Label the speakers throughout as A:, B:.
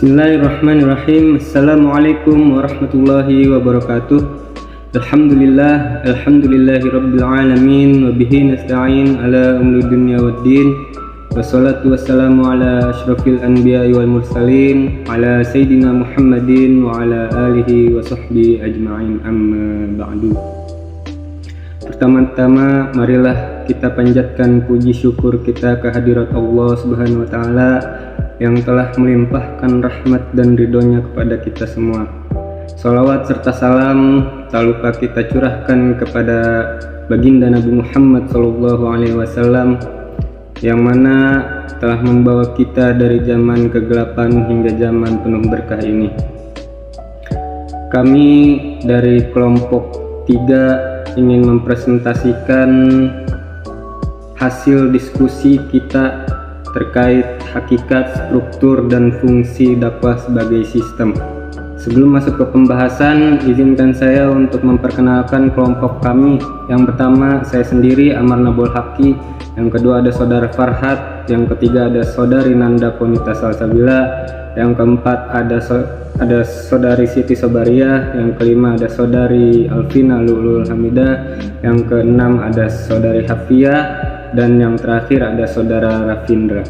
A: Bismillahirrahmanirrahim. Assalamualaikum warahmatullahi wabarakatuh. Alhamdulillahi rabbil alamin, wa bihi nasta'in ala umuri dunya waddin. Wassalatu wassalamu ala asyrafil anbiya'i wal mursalin, ala sayyidina Muhammadin wa ala alihi wa sahbihi ajma'in, amma ba'du. Pertama-tama marilah kita panjatkan puji syukur kita kehadirat Allah Subhanahu wa taala yang telah melimpahkan rahmat dan ridhonya kepada kita semua. Salawat serta salam tak lupa kita curahkan kepada baginda Nabi Muhammad SAW yang mana telah membawa kita dari zaman kegelapan hingga zaman penuh berkah ini. Kami dari kelompok 3 ingin mempresentasikan hasil diskusi kita terkait hakikat, struktur, dan fungsi dakwah sebagai sistem. Sebelum masuk ke pembahasan, izinkan saya untuk memperkenalkan kelompok kami. Yang pertama, saya sendiri, Amar Nabul Haki. Yang kedua ada saudara Farhat. Yang ketiga ada saudari Nanda Ponita Salsabila. Yang keempat ada saudari Siti Sobaria. Yang kelima ada saudari Alvina Lulul Hamidah. Yang keenam ada saudari Hafia. Dan yang terakhir ada saudara Rafindra.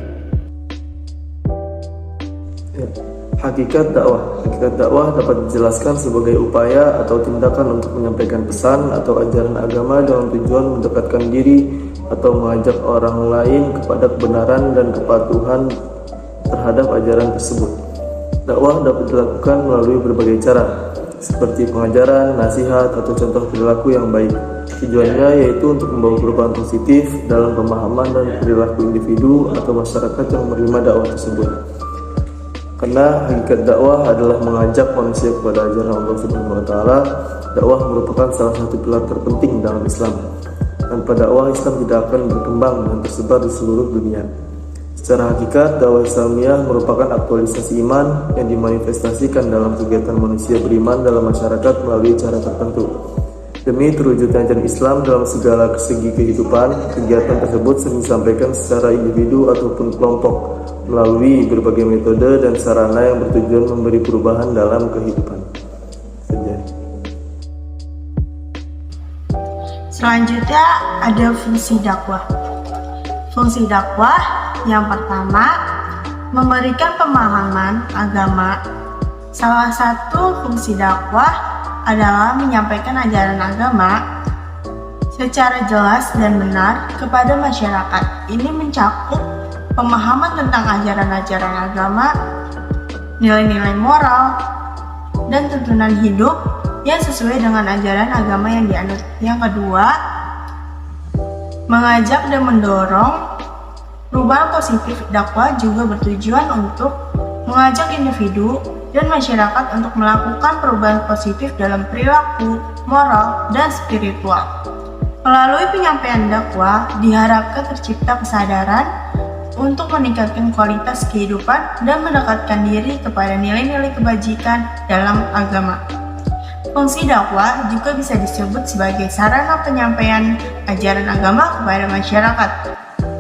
B: Hakikat dakwah dapat dijelaskan sebagai upaya atau tindakan untuk menyampaikan pesan atau ajaran agama dengan tujuan mendekatkan diri atau mengajak orang lain kepada kebenaran dan kepatuhan terhadap ajaran tersebut. Dakwah dapat dilakukan melalui berbagai cara, seperti pengajaran, nasihat, atau contoh perilaku yang baik. Tujuannya yaitu untuk membawa perubahan positif dalam pemahaman dan perilaku individu atau masyarakat yang menerima dakwah tersebut. Karena hakikat dakwah adalah mengajak manusia kepada ajaran Allah Subhanahu wa taala, dakwah merupakan salah satu pilar terpenting dalam Islam. Tanpa dakwah, Islam tidak akan berkembang dan tersebar di seluruh dunia. Secara hakikat, dakwah Islamiyah merupakan aktualisasi iman yang dimanifestasikan dalam kegiatan manusia beriman dalam masyarakat melalui cara tertentu. Demi terwujudnya ajaran Islam dalam segala segi kehidupan, kegiatan tersebut sering disampaikan secara individu ataupun kelompok melalui berbagai metode dan sarana yang bertujuan memberi perubahan dalam kehidupan.
C: Selanjutnya ada fungsi dakwah. Fungsi dakwah yang pertama, memberikan pemahaman agama. Salah satu fungsi dakwah adalah menyampaikan ajaran agama secara jelas dan benar kepada masyarakat. Ini mencakup pemahaman tentang ajaran-ajaran agama, nilai-nilai moral, dan tuntunan hidup yang sesuai dengan ajaran agama yang dianut. Yang kedua, mengajak dan mendorong perubahan positif. Dakwah juga bertujuan untuk mengajak individu dan masyarakat untuk melakukan perubahan positif dalam perilaku, moral, dan spiritual. Melalui penyampaian dakwah, diharapkan tercipta kesadaran untuk meningkatkan kualitas kehidupan dan mendekatkan diri kepada nilai-nilai kebajikan dalam agama. Fungsi dakwah juga bisa disebut sebagai sarana penyampaian ajaran agama kepada masyarakat.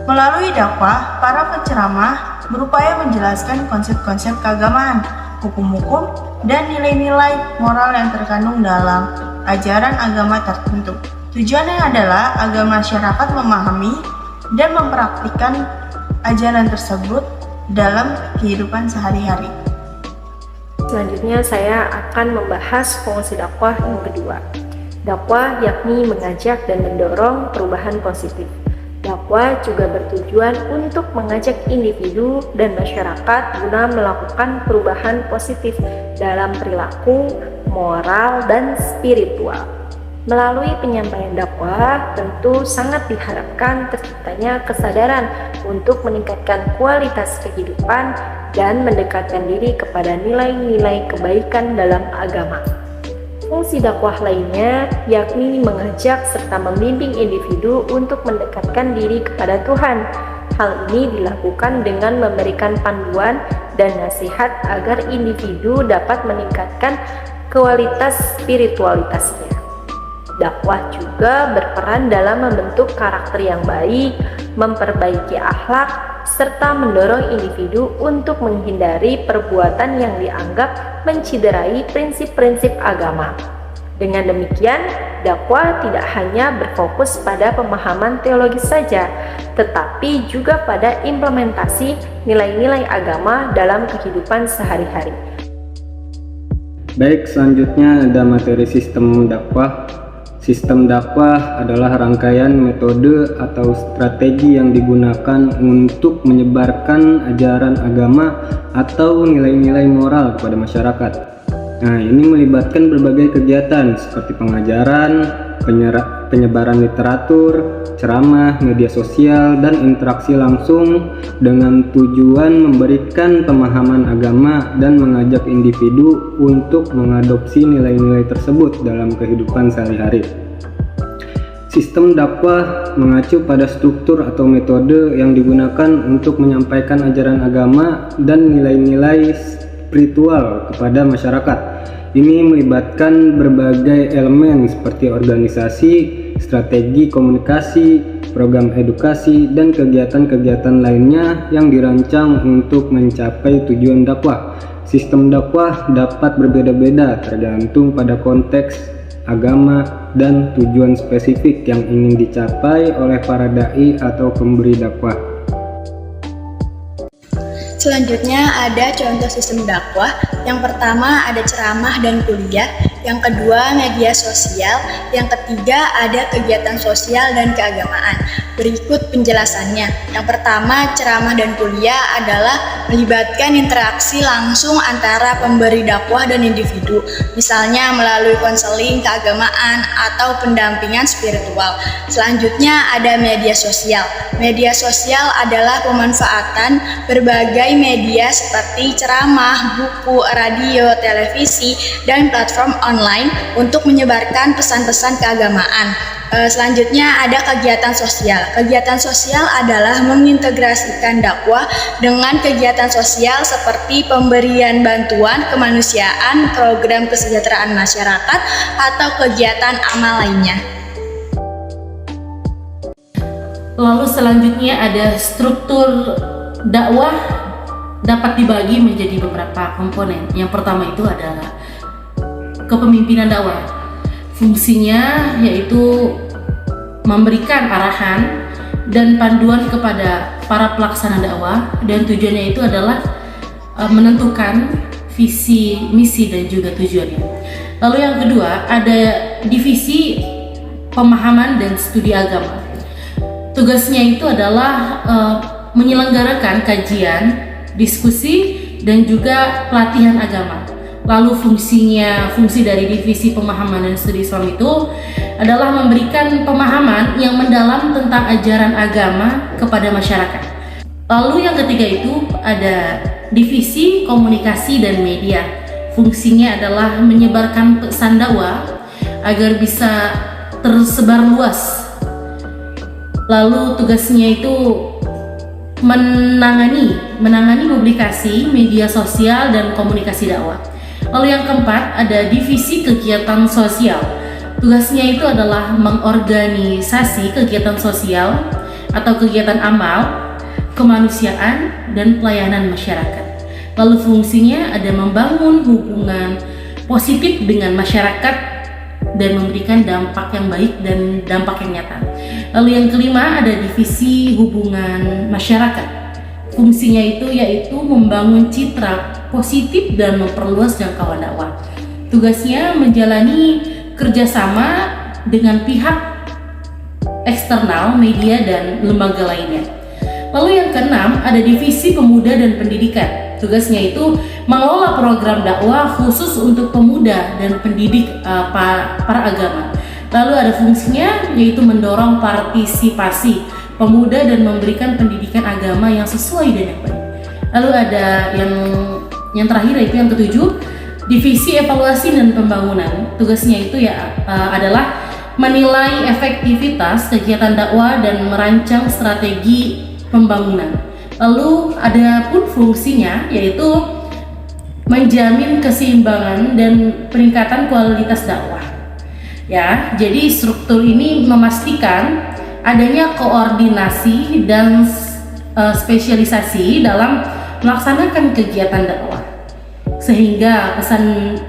C: Melalui dakwah, para penceramah berupaya menjelaskan konsep-konsep keagamaan, hukum-hukum, dan nilai-nilai moral yang terkandung dalam ajaran agama tertentu. Tujuannya adalah agar masyarakat memahami dan mempraktikkan ajaran tersebut dalam kehidupan sehari-hari.
D: Selanjutnya saya akan membahas fungsi dakwah yang kedua. Dakwah yakni mengajak dan mendorong perubahan positif. Dakwah juga bertujuan untuk mengajak individu dan masyarakat guna melakukan perubahan positif dalam perilaku, moral, dan spiritual. Melalui penyampaian dakwah, tentu sangat diharapkan terciptanya kesadaran untuk meningkatkan kualitas kehidupan dan mendekatkan diri kepada nilai-nilai kebaikan dalam agama. Fungsi dakwah lainnya yakni mengajak serta membimbing individu untuk mendekatkan diri kepada Tuhan. Hal ini dilakukan dengan memberikan panduan dan nasihat agar individu dapat meningkatkan kualitas spiritualitasnya. Dakwah juga berperan dalam membentuk karakter yang baik, memperbaiki akhlak, serta mendorong individu untuk menghindari perbuatan yang dianggap menciderai prinsip-prinsip agama. Dengan demikian, dakwah tidak hanya berfokus pada pemahaman teologis saja, tetapi juga pada implementasi nilai-nilai agama dalam kehidupan sehari-hari.
A: Baik, selanjutnya ada materi sistem dakwah. Sistem dakwah adalah rangkaian metode atau strategi yang digunakan untuk menyebarkan ajaran agama atau nilai-nilai moral kepada masyarakat. Nah, ini melibatkan berbagai kegiatan seperti pengajaran, penyebaran literatur, ceramah, media sosial, dan interaksi langsung dengan tujuan memberikan pemahaman agama dan mengajak individu untuk mengadopsi nilai-nilai tersebut dalam kehidupan sehari-hari. Sistem dakwah mengacu pada struktur atau metode yang digunakan untuk menyampaikan ajaran agama dan nilai-nilai spiritual kepada masyarakat. Ini melibatkan berbagai elemen seperti organisasi, strategi komunikasi, program edukasi, dan kegiatan-kegiatan lainnya yang dirancang untuk mencapai tujuan dakwah. Sistem dakwah dapat berbeda-beda tergantung pada konteks agama dan tujuan spesifik yang ingin dicapai oleh para dai atau pemberi dakwah.
E: Selanjutnya ada contoh sistem dakwah. Yang pertama ada ceramah dan kuliah, yang kedua media sosial, yang ketiga ada kegiatan sosial dan keagamaan. Berikut penjelasannya. Yang pertama, ceramah dan kuliah adalah melibatkan interaksi langsung antara pemberi dakwah dan individu, misalnya melalui konseling keagamaan atau pendampingan spiritual. Selanjutnya ada media sosial. Media sosial adalah pemanfaatan berbagai media seperti ceramah, buku, radio, televisi, dan platform online untuk menyebarkan pesan-pesan keagamaan. Selanjutnya ada kegiatan sosial. Kegiatan sosial adalah mengintegrasikan dakwah dengan kegiatan sosial seperti pemberian bantuan kemanusiaan, program kesejahteraan masyarakat, atau kegiatan amal lainnya.
F: Lalu selanjutnya ada struktur dakwah dapat dibagi menjadi beberapa komponen. Yang pertama itu adalah kepemimpinan dakwah. Fungsinya yaitu memberikan arahan dan panduan kepada para pelaksana dakwah, dan tujuannya itu adalah menentukan visi, misi, dan juga tujuannya. Lalu yang kedua ada divisi pemahaman dan studi agama. Tugasnya itu adalah menyelenggarakan kajian, diskusi, dan juga pelatihan agama. Lalu fungsi dari divisi pemahaman dan studi Islam itu adalah memberikan pemahaman yang mendalam tentang ajaran agama kepada masyarakat. Lalu yang ketiga itu ada divisi komunikasi dan media. Fungsinya adalah menyebarkan pesan dakwah agar bisa tersebar luas. Lalu tugasnya itu menangani publikasi, media sosial, dan komunikasi dakwah. Lalu yang keempat ada divisi kegiatan sosial. Tugasnya itu adalah mengorganisasi kegiatan sosial atau kegiatan amal, kemanusiaan, dan pelayanan masyarakat. Lalu fungsinya ada membangun hubungan positif dengan masyarakat dan memberikan dampak yang baik dan dampak yang nyata. Lalu yang kelima ada divisi hubungan masyarakat. Fungsinya itu yaitu membangun citra positif dan memperluas jangkauan dakwah. Tugasnya menjalani kerjasama dengan pihak eksternal, media, dan lembaga lainnya. Lalu yang keenam ada divisi pemuda dan pendidikan. Tugasnya itu mengelola program dakwah khusus untuk pemuda dan pendidik para agama. Lalu ada fungsinya yaitu mendorong partisipasi pemuda dan memberikan pendidikan agama yang sesuai dan yang baik. Lalu ada yang terakhir yaitu yang ketujuh, divisi evaluasi dan pembangunan. Tugasnya itu adalah menilai efektivitas kegiatan dakwah dan merancang strategi pembangunan. Lalu ada pun fungsinya yaitu menjamin keseimbangan dan peningkatan kualitas dakwah. Ya, jadi struktur ini memastikan adanya koordinasi dan spesialisasi dalam melaksanakan kegiatan dakwah, sehingga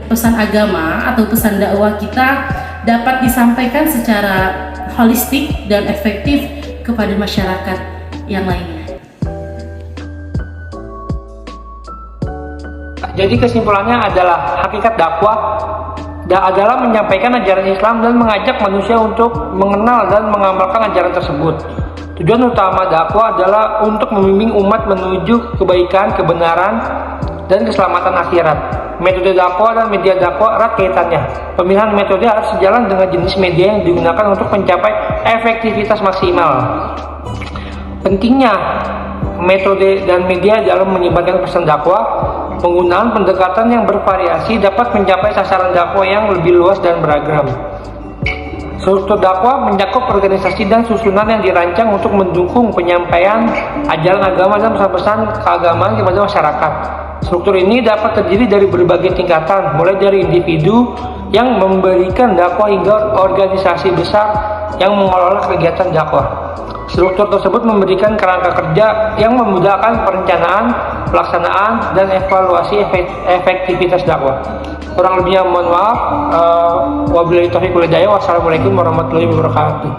F: pesan agama atau pesan dakwah kita dapat disampaikan secara holistik dan efektif kepada masyarakat yang lainnya.
G: Jadi kesimpulannya adalah hakikat dakwah adalah menyampaikan ajaran Islam dan mengajak manusia untuk mengenal dan mengamalkan ajaran tersebut. Tujuan utama dakwah adalah untuk membimbing umat menuju kebaikan, kebenaran, dan keselamatan akhirat. Metode dakwah dan media dakwah erat kaitannya. Pemilihan metode harus sejalan dengan jenis media yang digunakan untuk mencapai efektivitas maksimal. Pentingnya metode dan media dalam menyebarkan pesan dakwah. Penggunaan pendekatan yang bervariasi dapat mencapai sasaran dakwah yang lebih luas dan beragam. Struktur dakwah mencakup organisasi dan susunan yang dirancang untuk mendukung penyampaian ajaran agama dan pesan-pesan keagamaan kepada masyarakat. Struktur ini dapat terdiri dari berbagai tingkatan, mulai dari individu yang memberikan dakwah hingga organisasi besar yang mengelola kegiatan dakwah. Struktur tersebut memberikan kerangka kerja yang memudahkan perencanaan, pelaksanaan, dan evaluasi efektivitas dakwah. Kurang lebihnya mohon maaf. Wabillahi taufiq wal hidayah. Wassalamualaikum warahmatullahi wabarakatuh.